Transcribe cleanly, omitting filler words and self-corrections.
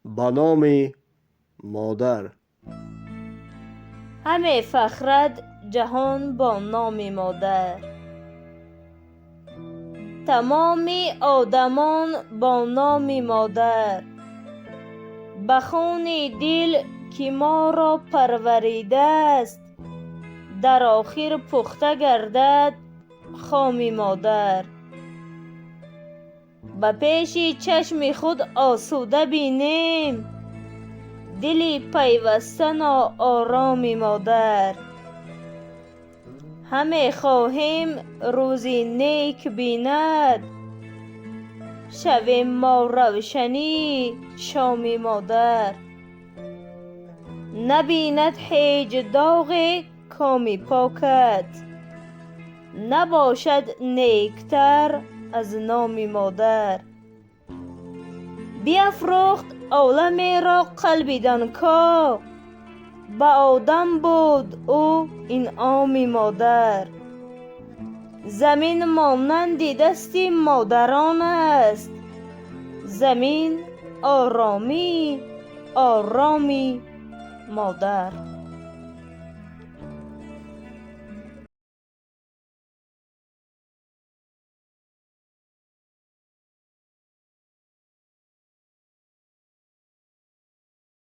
به نام مادر. همه فخرد جهان با نام مادر. تمام آدمان با نام مادر. به خون دل که ما را پروریده است، در آخر پخته گردد خام مادر. به پیش چشم خود آسوده بینیم، دل پیوسته ناآرام مادر. همه خواهیم روزی نیک بیند، شویم ما روشنی شام مادر. نبیند هیچ داغ کام پاکت، نباشد نیکتر از نام مادر. بیافروخت عالم را قلب دانکا، به آدم بود او انعام مادر. زمین مانند دست مادران است، زمین آرامی آرامی مادر.